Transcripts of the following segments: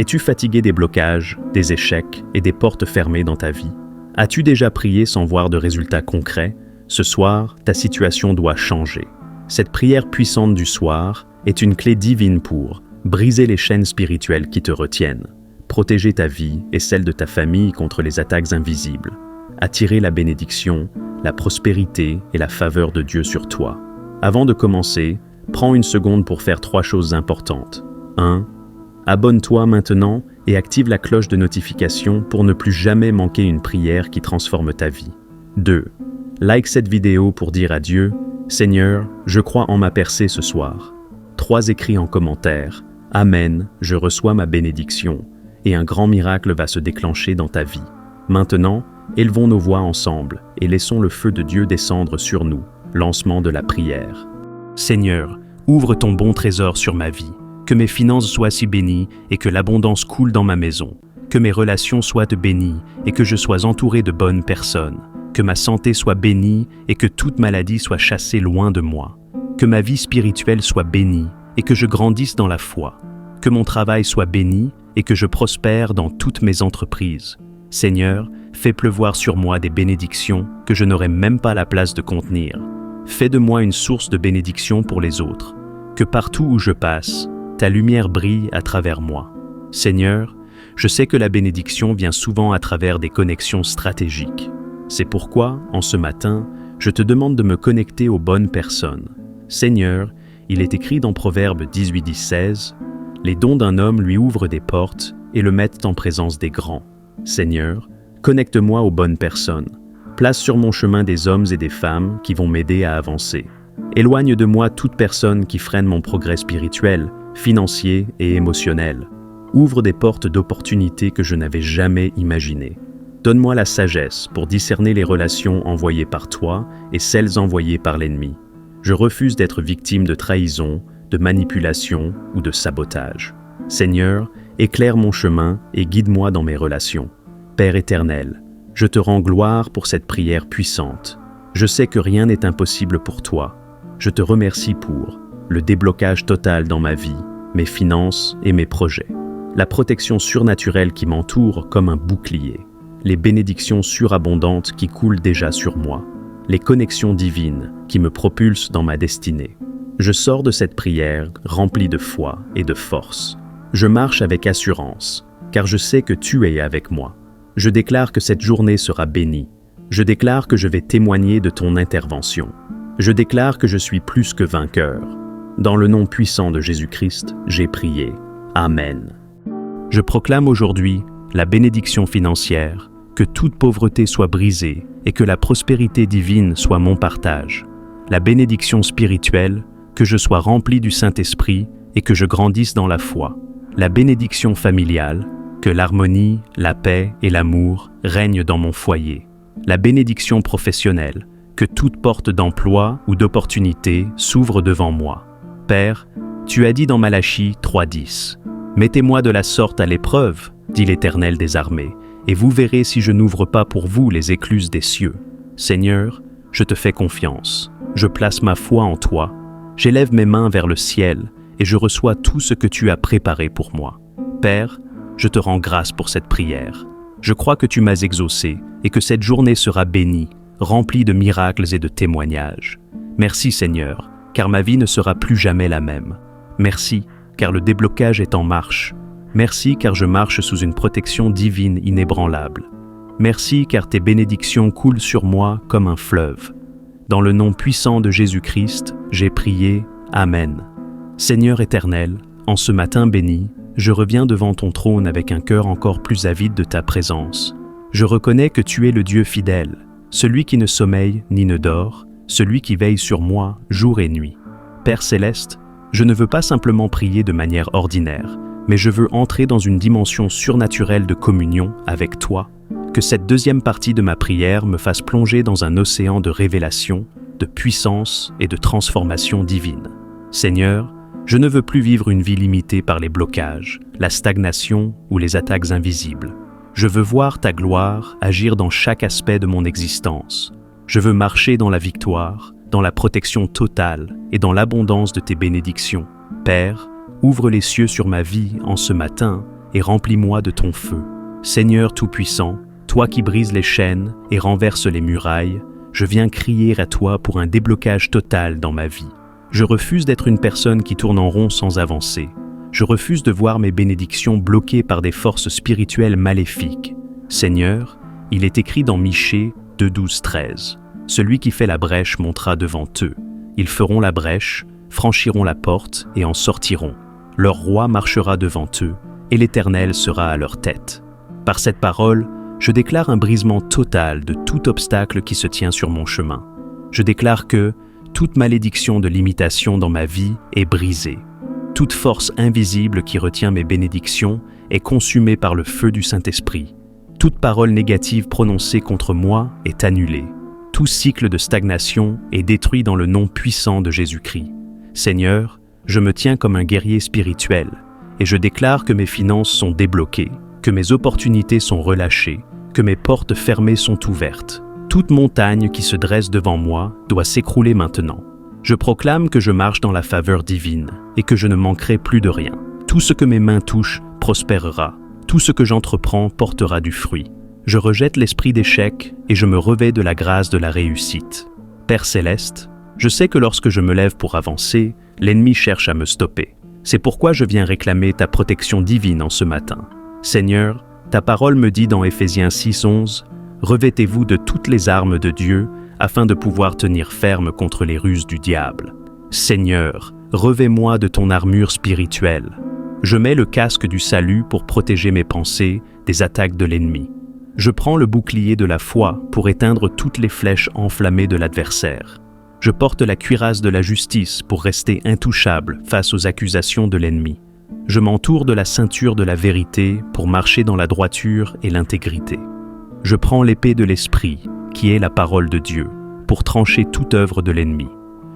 Es-tu fatigué des blocages, des échecs et des portes fermées dans ta vie? As-tu déjà prié sans voir de résultats concrets? Ce soir, ta situation doit changer. Cette prière puissante du soir est une clé divine pour briser les chaînes spirituelles qui te retiennent, protéger ta vie et celle de ta famille contre les attaques invisibles, attirer la bénédiction, la prospérité et la faveur de Dieu sur toi. Avant de commencer, prends une seconde pour faire 3 choses importantes. 1. Abonne-toi maintenant et active la cloche de notification pour ne plus jamais manquer une prière qui transforme ta vie. 2. Like cette vidéo pour dire à Dieu « Seigneur, je crois en ma percée ce soir ». 3. Écris en commentaire « Amen, je reçois ma bénédiction » et un grand miracle va se déclencher dans ta vie. Maintenant, élevons nos voix ensemble et laissons le feu de Dieu descendre sur nous. Lancement de la prière. Seigneur, ouvre ton bon trésor sur ma vie. Que mes finances soient si bénies et que l'abondance coule dans ma maison. Que mes relations soient bénies et que je sois entouré de bonnes personnes. Que ma santé soit bénie et que toute maladie soit chassée loin de moi. Que ma vie spirituelle soit bénie et que je grandisse dans la foi. Que mon travail soit béni et que je prospère dans toutes mes entreprises. Seigneur, fais pleuvoir sur moi des bénédictions que je n'aurai même pas la place de contenir. Fais de moi une source de bénédiction pour les autres. Que partout où je passe, ta lumière brille à travers moi. Seigneur, je sais que la bénédiction vient souvent à travers des connexions stratégiques. C'est pourquoi, en ce matin, je te demande de me connecter aux bonnes personnes. Seigneur, il est écrit dans Proverbe 18:16, « Les dons d'un homme lui ouvrent des portes et le mettent en présence des grands. » Seigneur, connecte-moi aux bonnes personnes. Place sur mon chemin des hommes et des femmes qui vont m'aider à avancer. Éloigne de moi toute personne qui freine mon progrès spirituel, financier et émotionnel. Ouvre des portes d'opportunités que je n'avais jamais imaginées. Donne-moi la sagesse pour discerner les relations envoyées par toi et celles envoyées par l'ennemi. Je refuse d'être victime de trahison, de manipulation ou de sabotage. Seigneur, éclaire mon chemin et guide-moi dans mes relations. Père éternel, je te rends gloire pour cette prière puissante. Je sais que rien n'est impossible pour toi. Je te remercie pour le déblocage total dans ma vie, mes finances et mes projets. La protection surnaturelle qui m'entoure comme un bouclier. Les bénédictions surabondantes qui coulent déjà sur moi. Les connexions divines qui me propulsent dans ma destinée. Je sors de cette prière remplie de foi et de force. Je marche avec assurance, car je sais que tu es avec moi. Je déclare que cette journée sera bénie. Je déclare que je vais témoigner de ton intervention. Je déclare que je suis plus que vainqueur. Dans le nom puissant de Jésus-Christ, j'ai prié. Amen. Je proclame aujourd'hui la bénédiction financière, que toute pauvreté soit brisée et que la prospérité divine soit mon partage. La bénédiction spirituelle, que je sois rempli du Saint-Esprit et que je grandisse dans la foi. La bénédiction familiale, que l'harmonie, la paix et l'amour règnent dans mon foyer. La bénédiction professionnelle, que toute porte d'emploi ou d'opportunité s'ouvre devant moi. Père, tu as dit dans Malachie 3:10, « Mettez-moi de la sorte à l'épreuve, dit l'Éternel des armées, et vous verrez si je n'ouvre pas pour vous les écluses des cieux. Seigneur, je te fais confiance. Je place ma foi en toi. J'élève mes mains vers le ciel et je reçois tout ce que tu as préparé pour moi. Père, je te rends grâce pour cette prière. Je crois que tu m'as exaucé et que cette journée sera bénie, remplie de miracles et de témoignages. Merci Seigneur, car ma vie ne sera plus jamais la même. Merci, car le déblocage est en marche. Merci, car je marche sous une protection divine inébranlable. Merci, car tes bénédictions coulent sur moi comme un fleuve. Dans le nom puissant de Jésus-Christ, j'ai prié. Amen. Seigneur éternel, en ce matin béni, je reviens devant ton trône avec un cœur encore plus avide de ta présence. Je reconnais que tu es le Dieu fidèle, celui qui ne sommeille ni ne dort, celui qui veille sur moi jour et nuit. Père céleste, je ne veux pas simplement prier de manière ordinaire, mais je veux entrer dans une dimension surnaturelle de communion avec toi. Que cette deuxième partie de ma prière me fasse plonger dans un océan de révélation, de puissance et de transformation divine. Seigneur, je ne veux plus vivre une vie limitée par les blocages, la stagnation ou les attaques invisibles. Je veux voir ta gloire agir dans chaque aspect de mon existence. Je veux marcher dans la victoire, dans la protection totale et dans l'abondance de tes bénédictions. Père, ouvre les cieux sur ma vie en ce matin et remplis-moi de ton feu. Seigneur Tout-Puissant, toi qui brises les chaînes et renverses les murailles, je viens crier à toi pour un déblocage total dans ma vie. Je refuse d'être une personne qui tourne en rond sans avancer. Je refuse de voir mes bénédictions bloquées par des forces spirituelles maléfiques. Seigneur, il est écrit dans Michée 2:12-13. Celui qui fait la brèche montera devant eux. Ils feront la brèche, franchiront la porte et en sortiront. Leur roi marchera devant eux, et l'Éternel sera à leur tête. Par cette parole, je déclare un brisement total de tout obstacle qui se tient sur mon chemin. Je déclare que toute malédiction de limitation dans ma vie est brisée. Toute force invisible qui retient mes bénédictions est consumée par le feu du Saint-Esprit. Toute parole négative prononcée contre moi est annulée. Tout cycle de stagnation est détruit dans le nom puissant de Jésus-Christ. Seigneur, je me tiens comme un guerrier spirituel et je déclare que mes finances sont débloquées, que mes opportunités sont relâchées, que mes portes fermées sont ouvertes. Toute montagne qui se dresse devant moi doit s'écrouler maintenant. Je proclame que je marche dans la faveur divine et que je ne manquerai plus de rien. Tout ce que mes mains touchent prospérera. Tout ce que j'entreprends portera du fruit. Je rejette l'esprit d'échec et je me revêts de la grâce de la réussite. Père céleste, je sais que lorsque je me lève pour avancer, l'ennemi cherche à me stopper. C'est pourquoi je viens réclamer ta protection divine en ce matin. Seigneur, ta parole me dit dans Éphésiens 6:11, « Revêtez-vous de toutes les armes de Dieu afin de pouvoir tenir ferme contre les ruses du diable. Seigneur, revêt-moi de ton armure spirituelle. Je mets le casque du salut pour protéger mes pensées des attaques de l'ennemi. Je prends le bouclier de la foi pour éteindre toutes les flèches enflammées de l'adversaire. Je porte la cuirasse de la justice pour rester intouchable face aux accusations de l'ennemi. Je m'entoure de la ceinture de la vérité pour marcher dans la droiture et l'intégrité. Je prends l'épée de l'esprit, qui est la parole de Dieu, pour trancher toute œuvre de l'ennemi.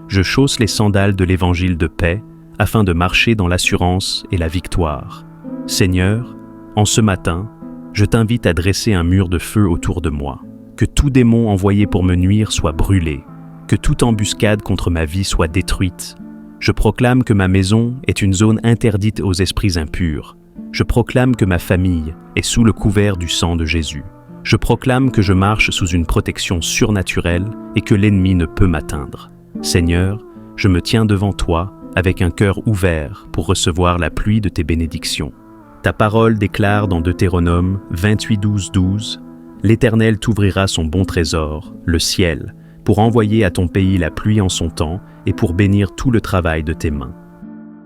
Je chausse les sandales de l'évangile de paix, afin de marcher dans l'assurance et la victoire. Seigneur, en ce matin, je t'invite à dresser un mur de feu autour de moi, que tout démon envoyé pour me nuire soit brûlé, que toute embuscade contre ma vie soit détruite. Je proclame que ma maison est une zone interdite aux esprits impurs. Je proclame que ma famille est sous le couvert du sang de Jésus. Je proclame que je marche sous une protection surnaturelle et que l'ennemi ne peut m'atteindre. Seigneur, je me tiens devant toi avec un cœur ouvert pour recevoir la pluie de tes bénédictions. Ta parole déclare dans Deutéronome 28:12-12, « L'Éternel t'ouvrira son bon trésor, le ciel, pour envoyer à ton pays la pluie en son temps et pour bénir tout le travail de tes mains. »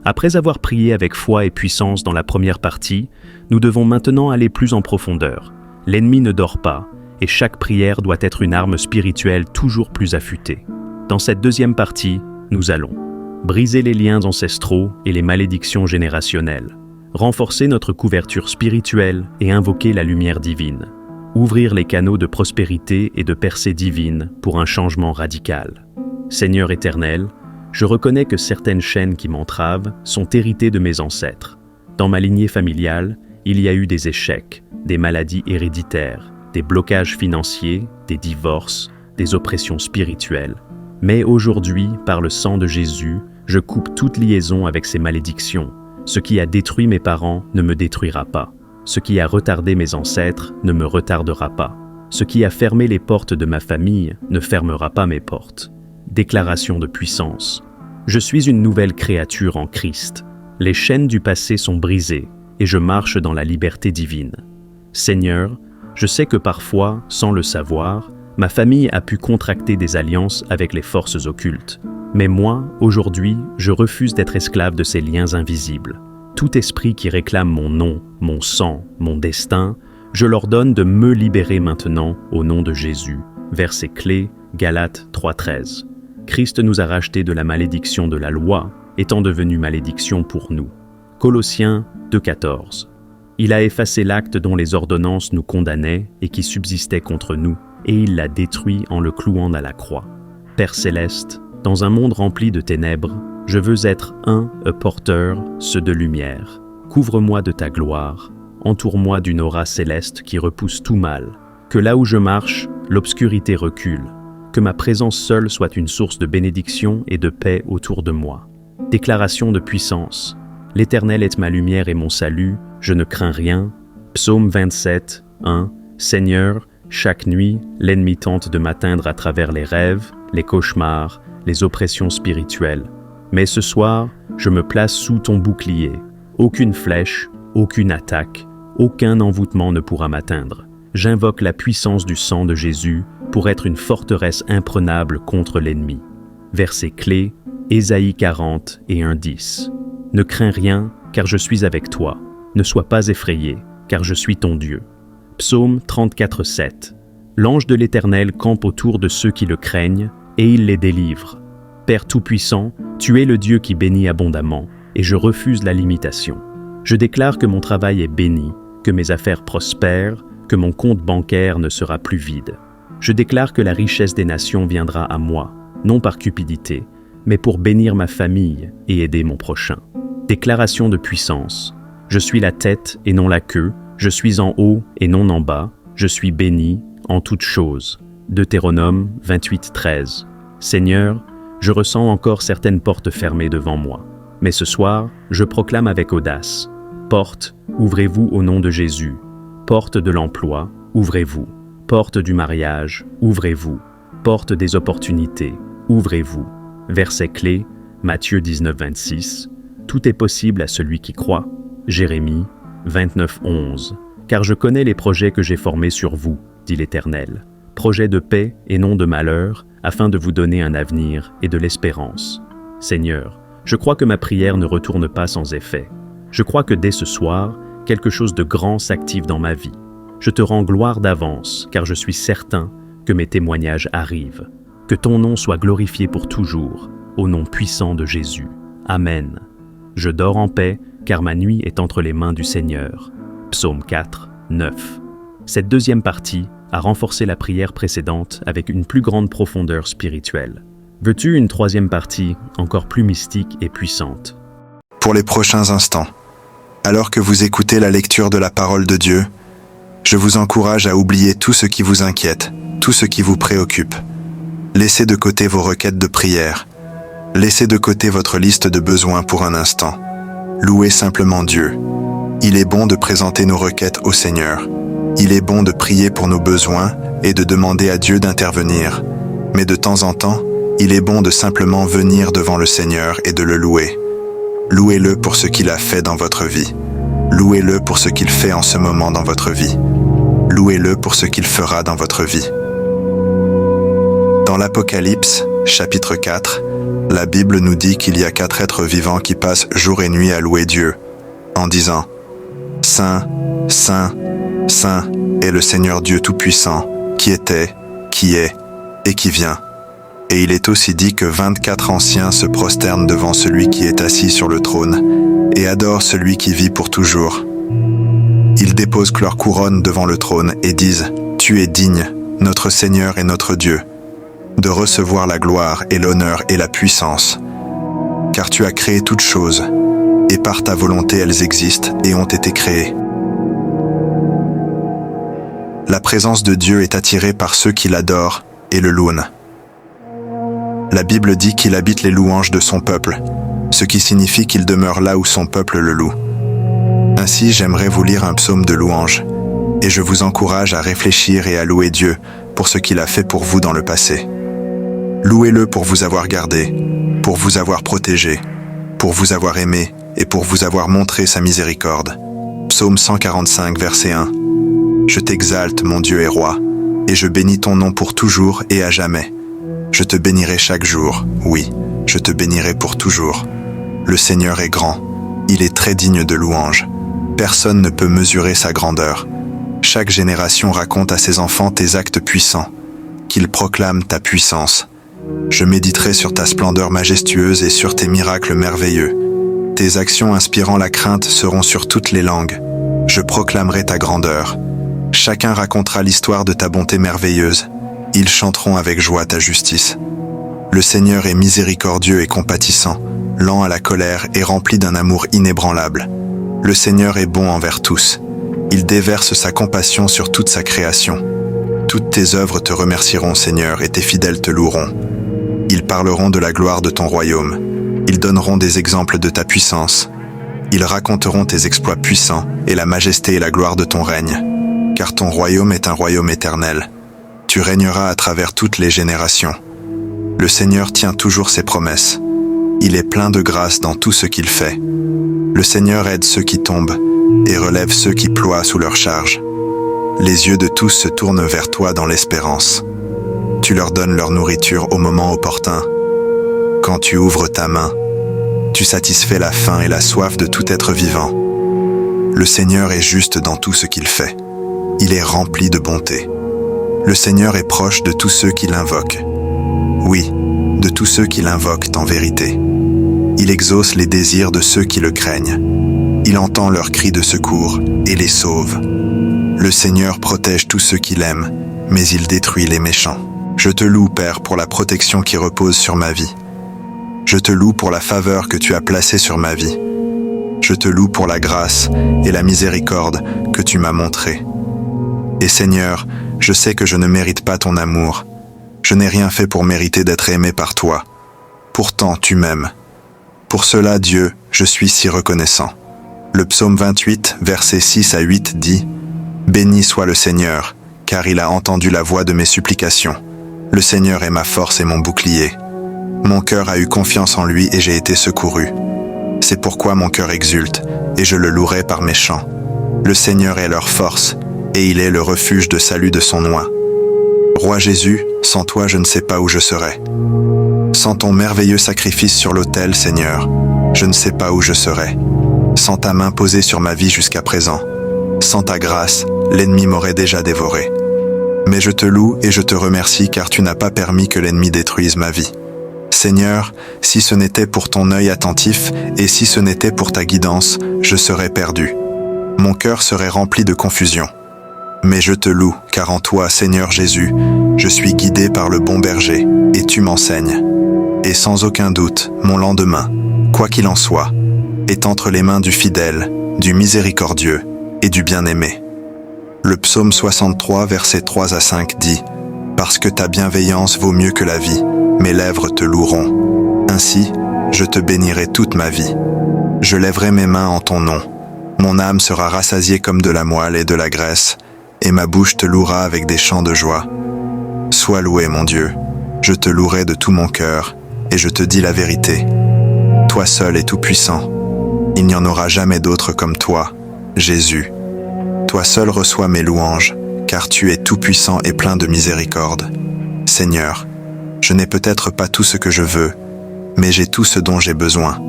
Après avoir prié avec foi et puissance dans la première partie, nous devons maintenant aller plus en profondeur. L'ennemi ne dort pas, et chaque prière doit être une arme spirituelle toujours plus affûtée. Dans cette deuxième partie, nous allons briser les liens ancestraux et les malédictions générationnelles, renforcer notre couverture spirituelle et invoquer la lumière divine, ouvrir les canaux de prospérité et de percée divine pour un changement radical. Seigneur éternel, je reconnais que certaines chaînes qui m'entravent sont héritées de mes ancêtres. Dans ma lignée familiale, il y a eu des échecs, des maladies héréditaires, des blocages financiers, des divorces, des oppressions spirituelles. Mais aujourd'hui, par le sang de Jésus, je coupe toute liaison avec ces malédictions. Ce qui a détruit mes parents ne me détruira pas. Ce qui a retardé mes ancêtres ne me retardera pas. Ce qui a fermé les portes de ma famille ne fermera pas mes portes. Déclaration de puissance. Je suis une nouvelle créature en Christ. Les chaînes du passé sont brisées et je marche dans la liberté divine. Seigneur, je sais que parfois, sans le savoir, ma famille a pu contracter des alliances avec les forces occultes. Mais moi, aujourd'hui, je refuse d'être esclave de ces liens invisibles. Tout esprit qui réclame mon nom, mon sang, mon destin, je leur donne de me libérer maintenant au nom de Jésus. Verset clé, Galates 3:13. Christ nous a rachetés de la malédiction de la loi, étant devenu malédiction pour nous. Colossiens 2:14. Il a effacé l'acte dont les ordonnances nous condamnaient et qui subsistait contre nous, et il l'a détruit en le clouant à la croix. Père céleste, dans un monde rempli de ténèbres, je veux être un porteur, ceux de lumière. Couvre-moi de ta gloire, entoure-moi d'une aura céleste qui repousse tout mal. Que là où je marche, l'obscurité recule. Que ma présence seule soit une source de bénédiction et de paix autour de moi. Déclaration de puissance. L'Éternel est ma lumière et mon salut, je ne crains rien. Psaume 27, 1. Seigneur, chaque nuit, l'ennemi tente de m'atteindre à travers les rêves, les cauchemars, les oppressions spirituelles. Mais ce soir, je me place sous ton bouclier. Aucune flèche, aucune attaque, aucun envoûtement ne pourra m'atteindre. J'invoque la puissance du sang de Jésus pour être une forteresse imprenable contre l'ennemi. Verset clé, Ésaïe 40 et 1:10. Ne crains rien, car je suis avec toi. Ne sois pas effrayé, car je suis ton Dieu. Psaume 34, 7. L'ange de l'Éternel campe autour de ceux qui le craignent, et il les délivre. Père Tout-Puissant, tu es le Dieu qui bénit abondamment, et je refuse la limitation. Je déclare que mon travail est béni, que mes affaires prospèrent, que mon compte bancaire ne sera plus vide. Je déclare que la richesse des nations viendra à moi, non par cupidité, mais pour bénir ma famille et aider mon prochain. Déclaration de puissance. Je suis la tête et non la queue, je suis en haut et non en bas, je suis béni en toutes choses. Deutéronome 28, 13. Seigneur, je ressens encore certaines portes fermées devant moi. Mais ce soir, je proclame avec audace. Porte, ouvrez-vous au nom de Jésus. Porte de l'emploi, ouvrez-vous. Porte du mariage, ouvrez-vous. Porte des opportunités, ouvrez-vous. Verset clé, Matthieu 19, 26. Tout est possible à celui qui croit. Jérémie 29, 11. Car je connais les projets que j'ai formés sur vous, dit l'Éternel. Projets de paix et non de malheur, afin de vous donner un avenir et de l'espérance. Seigneur, je crois que ma prière ne retourne pas sans effet. Je crois que dès ce soir, quelque chose de grand s'active dans ma vie. Je te rends gloire d'avance, car je suis certain que mes témoignages arrivent. Que ton nom soit glorifié pour toujours, au nom puissant de Jésus. Amen. Je dors en paix, car ma nuit est entre les mains du Seigneur. Psaume 4, 9. Cette deuxième partie a renforcé la prière précédente avec une plus grande profondeur spirituelle. Veux-tu une troisième partie, encore plus mystique et puissante? Pour les prochains instants, alors que vous écoutez la lecture de la parole de Dieu, je vous encourage à oublier tout ce qui vous inquiète, tout ce qui vous préoccupe. Laissez de côté vos requêtes de prière. Laissez de côté votre liste de besoins pour un instant. Louez simplement Dieu. Il est bon de présenter nos requêtes au Seigneur. Il est bon de prier pour nos besoins et de demander à Dieu d'intervenir. Mais de temps en temps, il est bon de simplement venir devant le Seigneur et de le louer. Louez-le pour ce qu'il a fait dans votre vie. Louez-le pour ce qu'il fait en ce moment dans votre vie. Louez-le pour ce qu'il fera dans votre vie. Dans l'Apocalypse, chapitre 4, la Bible nous dit qu'il y a 4 êtres vivants qui passent jour et nuit à louer Dieu, en disant « Saint, Saint, Saint est le Seigneur Dieu Tout-Puissant, qui était, qui est et qui vient. » Et il est aussi dit que 24 anciens se prosternent devant celui qui est assis sur le trône et adorent celui qui vit pour toujours. Ils déposent leur couronne devant le trône et disent « Tu es digne, notre Seigneur et notre Dieu, de recevoir la gloire et l'honneur et la puissance, car tu as créé toutes choses, et par ta volonté elles existent et ont été créées. » La présence de Dieu est attirée par ceux qui l'adorent et le louent. La Bible dit qu'il habite les louanges de son peuple, ce qui signifie qu'il demeure là où son peuple le loue. Ainsi, j'aimerais vous lire un psaume de louange, et je vous encourage à réfléchir et à louer Dieu pour ce qu'il a fait pour vous dans le passé. Louez-le pour vous avoir gardé, pour vous avoir protégé, pour vous avoir aimé et pour vous avoir montré sa miséricorde. Psaume 145, verset 1. Je t'exalte, mon Dieu et roi, et je bénis ton nom pour toujours et à jamais. Je te bénirai chaque jour, oui, je te bénirai pour toujours. Le Seigneur est grand, il est très digne de louange. Personne ne peut mesurer sa grandeur. Chaque génération raconte à ses enfants tes actes puissants, qu'ils proclament ta puissance. Je méditerai sur ta splendeur majestueuse et sur tes miracles merveilleux. Tes actions inspirant la crainte seront sur toutes les langues. Je proclamerai ta grandeur. Chacun racontera l'histoire de ta bonté merveilleuse. Ils chanteront avec joie ta justice. Le Seigneur est miséricordieux et compatissant, lent à la colère et rempli d'un amour inébranlable. Le Seigneur est bon envers tous. Il déverse sa compassion sur toute sa création. Toutes tes œuvres te remercieront, Seigneur, et tes fidèles te loueront. Ils parleront de la gloire de ton royaume. Ils donneront des exemples de ta puissance. Ils raconteront tes exploits puissants et la majesté et la gloire de ton règne, car ton royaume est un royaume éternel. Tu régneras à travers toutes les générations. Le Seigneur tient toujours ses promesses. Il est plein de grâce dans tout ce qu'il fait. Le Seigneur aide ceux qui tombent et relève ceux qui ploient sous leur charge. Les yeux de tous se tournent vers toi dans l'espérance. Tu leur donnes leur nourriture au moment opportun. Quand tu ouvres ta main, tu satisfais la faim et la soif de tout être vivant. Le Seigneur est juste dans tout ce qu'il fait. Il est rempli de bonté. Le Seigneur est proche de tous ceux qui l'invoquent. Oui, de tous ceux qui l'invoquent en vérité. Il exauce les désirs de ceux qui le craignent. Il entend leurs cris de secours et les sauve. Le Seigneur protège tous ceux qui l'aiment, mais il détruit les méchants. Je te loue, Père, pour la protection qui repose sur ma vie. Je te loue pour la faveur que tu as placée sur ma vie. Je te loue pour la grâce et la miséricorde que tu m'as montrée. Et Seigneur, je sais que je ne mérite pas ton amour. Je n'ai rien fait pour mériter d'être aimé par toi. Pourtant, tu m'aimes. Pour cela, Dieu, je suis si reconnaissant. Le psaume 28, versets 6 à 8 dit « Béni soit le Seigneur, car il a entendu la voix de mes supplications. Le Seigneur est ma force et mon bouclier. Mon cœur a eu confiance en lui et j'ai été secouru. C'est pourquoi mon cœur exulte, et je le louerai par mes chants. Le Seigneur est leur force, et il est le refuge de salut de son oint. Roi Jésus, sans toi je ne sais pas où je serais. Sans ton merveilleux sacrifice sur l'autel, Seigneur, je ne sais pas où je serais. Sans ta main posée sur ma vie jusqu'à présent, sans ta grâce, l'ennemi m'aurait déjà dévoré. Mais je te loue et je te remercie car tu n'as pas permis que l'ennemi détruise ma vie. Seigneur, si ce n'était pour ton œil attentif et si ce n'était pour ta guidance, je serais perdu. Mon cœur serait rempli de confusion. Mais je te loue, car en toi, Seigneur Jésus, je suis guidé par le bon berger, et tu m'enseignes. Et sans aucun doute, mon lendemain, quoi qu'il en soit, est entre les mains du fidèle, du miséricordieux et du bien-aimé. Le psaume 63, versets 3 à 5 dit « Parce que ta bienveillance vaut mieux que la vie, mes lèvres te loueront. Ainsi, je te bénirai toute ma vie. Je lèverai mes mains en ton nom. Mon âme sera rassasiée comme de la moelle et de la graisse, et ma bouche te louera avec des chants de joie. Sois loué, mon Dieu, je te louerai de tout mon cœur, et je te dis la vérité. Toi seul es tout-puissant. Il n'y en aura jamais d'autre comme toi, Jésus. Toi seul reçois mes louanges, car tu es tout-puissant et plein de miséricorde. Seigneur, je n'ai peut-être pas tout ce que je veux, mais j'ai tout ce dont j'ai besoin.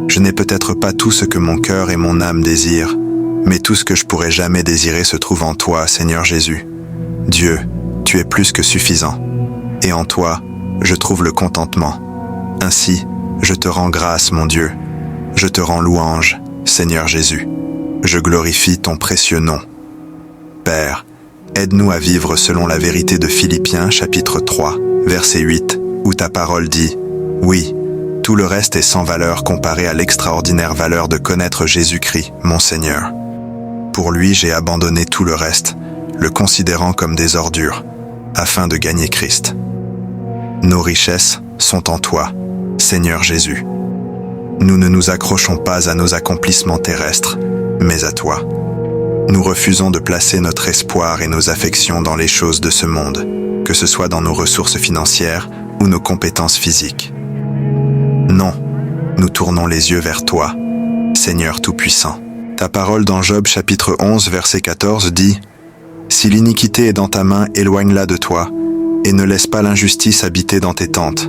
Je n'ai peut-être pas tout ce que mon cœur et mon âme désirent, mais tout ce que je pourrais jamais désirer se trouve en toi, Seigneur Jésus. Dieu, tu es plus que suffisant. Et en toi, je trouve le contentement. Ainsi, je te rends grâce, mon Dieu. Je te rends louange, Seigneur Jésus. Je glorifie ton précieux nom. Père, aide-nous à vivre selon la vérité de Philippiens, chapitre 3, verset 8, où ta parole dit « Oui, tout le reste est sans valeur comparé à l'extraordinaire valeur de connaître Jésus-Christ, mon Seigneur. Pour lui, j'ai abandonné tout le reste, le considérant comme des ordures, afin de gagner Christ. Nos richesses sont en toi, Seigneur Jésus. Nous ne nous accrochons pas à nos accomplissements terrestres, mais à toi. Nous refusons de placer notre espoir et nos affections dans les choses de ce monde, que ce soit dans nos ressources financières ou nos compétences physiques. Non, nous tournons les yeux vers toi, Seigneur Tout-Puissant. Ta parole dans Job chapitre 11, verset 14 dit « Si l'iniquité est dans ta main, éloigne-la de toi, et ne laisse pas l'injustice habiter dans tes tentes.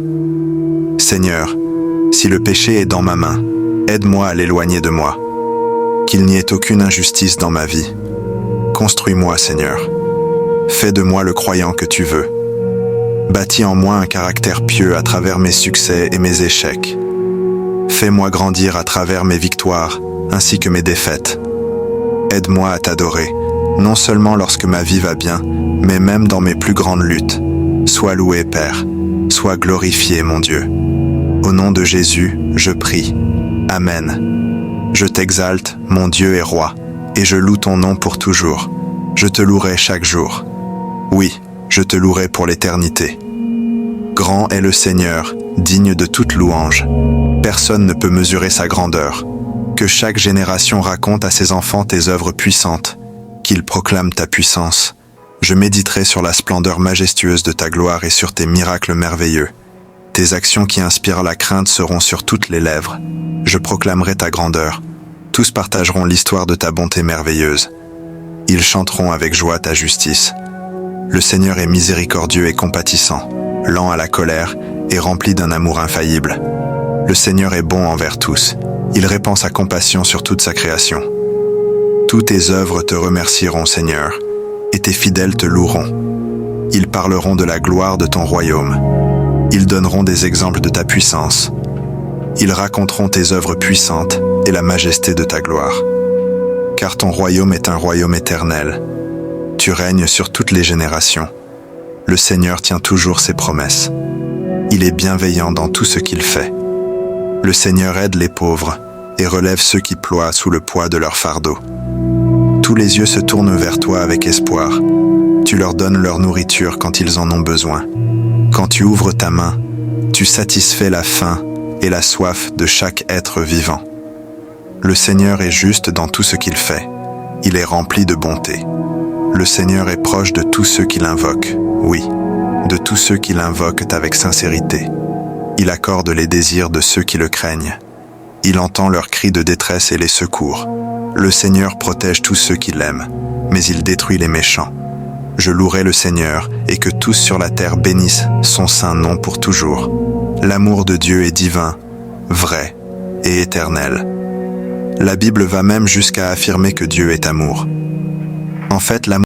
Seigneur, si le péché est dans ma main, aide-moi à l'éloigner de moi. Qu'il n'y ait aucune injustice dans ma vie. Construis-moi, Seigneur. Fais de moi le croyant que tu veux. Bâtis en moi un caractère pieux à travers mes succès et mes échecs. Fais-moi grandir à travers mes victoires, ainsi que mes défaites. Aide-moi à t'adorer, non seulement lorsque ma vie va bien, mais même dans mes plus grandes luttes. Sois loué, Père. Sois glorifié, mon Dieu. Au nom de Jésus, je prie. Amen. Je t'exalte, mon Dieu et Roi, et je loue ton nom pour toujours. Je te louerai chaque jour. Oui, je te louerai pour l'éternité. Grand est le Seigneur, digne de toute louange. Personne ne peut mesurer sa grandeur. Que chaque génération raconte à ses enfants tes œuvres puissantes, qu'ils proclament ta puissance. Je méditerai sur la splendeur majestueuse de ta gloire et sur tes miracles merveilleux. Tes actions qui inspirent la crainte seront sur toutes les lèvres. Je proclamerai ta grandeur. Tous partageront l'histoire de ta bonté merveilleuse. Ils chanteront avec joie ta justice. Le Seigneur est miséricordieux et compatissant, lent à la colère et rempli d'un amour infaillible. Le Seigneur est bon envers tous. Il répand sa compassion sur toute sa création. Toutes tes œuvres te remercieront, Seigneur, et tes fidèles te loueront. Ils parleront de la gloire de ton royaume. Ils donneront des exemples de ta puissance. Ils raconteront tes œuvres puissantes et la majesté de ta gloire. Car ton royaume est un royaume éternel. Tu règnes sur toutes les générations. Le Seigneur tient toujours ses promesses. Il est bienveillant dans tout ce qu'il fait. Le Seigneur aide les pauvres et relève ceux qui ploient sous le poids de leur fardeau. Tous les yeux se tournent vers toi avec espoir. Tu leur donnes leur nourriture quand ils en ont besoin. Quand tu ouvres ta main, tu satisfais la faim et la soif de chaque être vivant. Le Seigneur est juste dans tout ce qu'il fait. Il est rempli de bonté. Le Seigneur est proche de tous ceux qui l'invoquent, oui, de tous ceux qui l'invoquent avec sincérité. Il accorde les désirs de ceux qui le craignent. Il entend leurs cris de détresse et les secours. Le Seigneur protège tous ceux qui l'aiment, mais il détruit les méchants. Je louerai le Seigneur et que tous sur la terre bénissent son saint nom pour toujours. L'amour de Dieu est divin, vrai et éternel. La Bible va même jusqu'à affirmer que Dieu est amour. En fait, l'amour